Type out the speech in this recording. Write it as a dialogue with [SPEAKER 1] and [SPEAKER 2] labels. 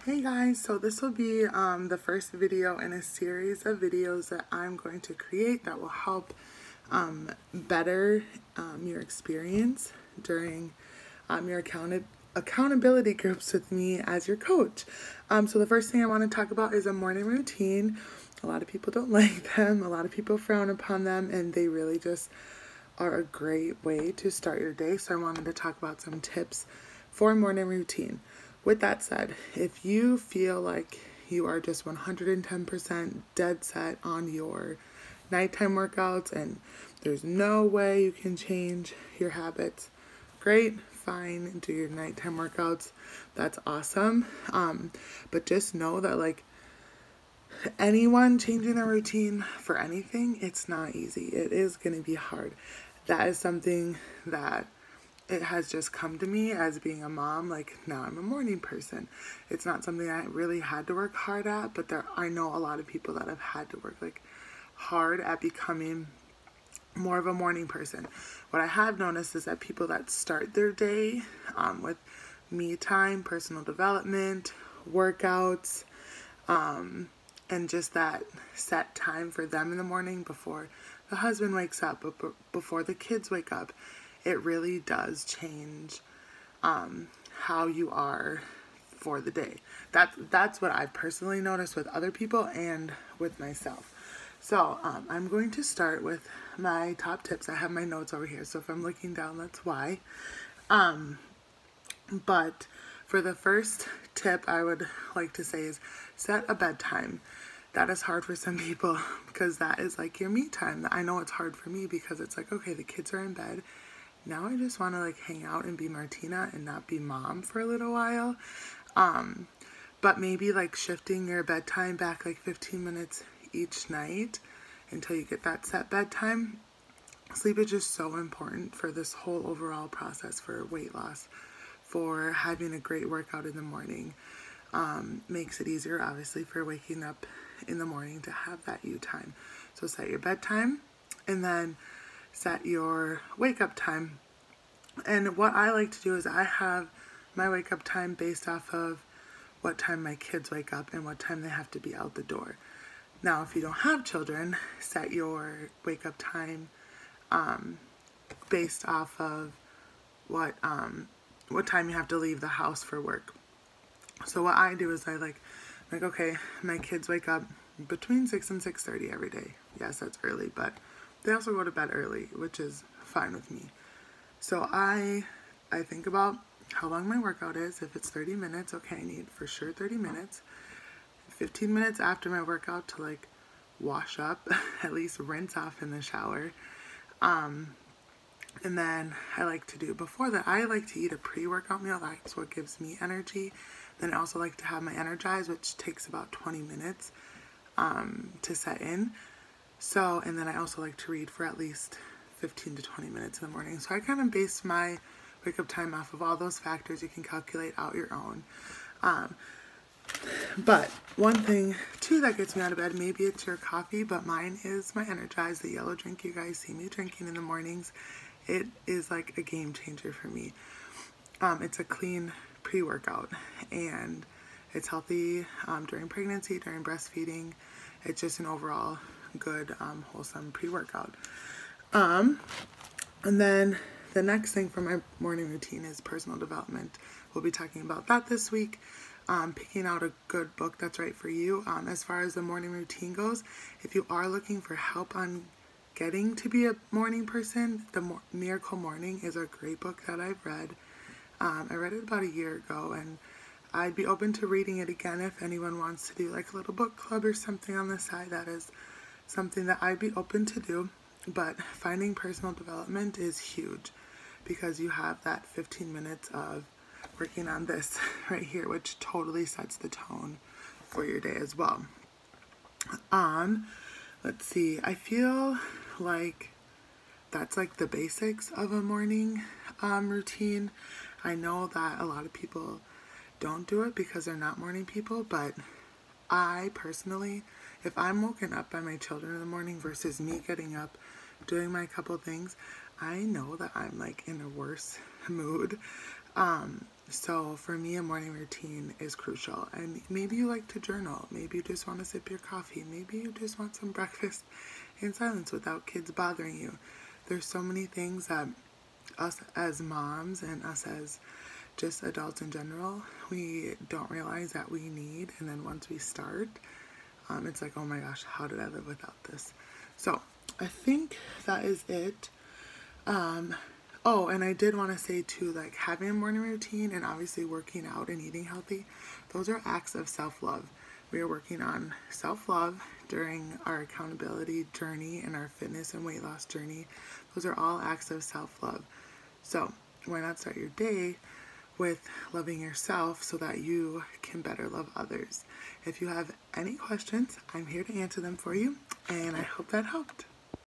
[SPEAKER 1] Hey guys, so this will be the first video in a series of videos that I'm going to create that will help better your experience during your accountability groups with me as your coach. So the first thing I want to talk about is a morning routine. A lot of people don't like them, a lot of people frown upon them, and they really just are a great way to start your day. So I wanted to talk about some tips for morning routine. With that said, if you feel like you are just 110% dead set on your nighttime workouts and there's no way you can change your habits, great, fine, do your nighttime workouts. That's awesome. But just know that like anyone changing their routine for anything, it's not easy. It is going to be hard. That is something that it has just come to me as being a mom. Like now I'm a morning person. It's not something I really had to work hard at, but I know a lot of people that have had to work like hard at becoming more of a morning person. What I have noticed is that people that start their day with me time, personal development, workouts, and just that set time for them in the morning before the husband wakes up, before the kids wake up, it really does change how you are for the day. That's what I've personally noticed with other people and with myself. So I'm going to start with my top tips. I have my notes over here, so if I'm looking down, that's why. But for the first tip I would like to say is set a bedtime. That is hard for some people because that is like your me time. I know it's hard for me because it's like, okay, the kids are in bed. Now I just want to like hang out and be Martina and not be mom for a little while. But maybe like shifting your bedtime back like 15 minutes each night until you get that set bedtime. Sleep is just so important for this whole overall process for weight loss, for having a great workout in the morning. Makes it easier, obviously, for waking up in the morning to have that you time. So set your bedtime and then set your wake up time. And what I like to do is I have my wake up time based off of what time my kids wake up and what time they have to be out the door. Now, if you don't have children, set your wake up time based off of what time you have to leave the house for work. So what I do is I like okay, my kids wake up between 6 and 6:30 every day. Yes, that's early, but they also go to bed early, which is fine with me. So I think about how long my workout is. If it's 30 minutes, okay, I need for sure 30 minutes. 15 minutes after my workout to like wash up, at least rinse off in the shower. And then I like to do, before that, I like to eat a pre-workout meal. That's what gives me energy. Then I also like to have my Energize, which takes about 20 minutes to set in. So, and then I also like to read for at least 15 to 20 minutes in the morning. So I kind of base my wake up time off of all those factors. You can calculate out your own. But one thing too that gets me out of bed, maybe it's your coffee, but mine is my Energize, the yellow drink you guys see me drinking in the mornings. It is like a game changer for me. It's a clean pre-workout and it's healthy during pregnancy, during breastfeeding. It's just an overall good, wholesome pre-workout. And then the next thing for my morning routine is personal development. We'll be talking about that this week. Picking out a good book that's right for you. As far as the morning routine goes, if you are looking for help on getting to be a morning person, The Miracle Morning is a great book that I've read. I read it about a year ago, and I'd be open to reading it again if anyone wants to do like a little book club or something on the side. That is something that I'd be open to do. But finding personal development is huge because you have that 15 minutes of working on this right here, which totally sets the tone for your day as well. Let's see, I feel like that's like the basics of a morning routine. I know that a lot of people don't do it because they're not morning people, but I personally, if I'm woken up by my children in the morning versus me getting up, doing my couple things, I know that I'm like in a worse mood. So for me, a morning routine is crucial. And maybe you like to journal. Maybe you just want to sip your coffee. Maybe you just want some breakfast in silence without kids bothering you. There's so many things that us as moms and us as just adults in general, we don't realize that we need. And then once we start, it's like, oh my gosh, how did I live without this? So I think that is it. Oh, and I did want to say too, like having a morning routine and obviously working out and eating healthy, those are acts of self-love. We are working on self-love during our accountability journey and our fitness and weight loss journey. Those are all acts of self-love. So why not start your day with loving yourself so that you can better love others? If you have any questions, I'm here to answer them for you, and I hope that helped.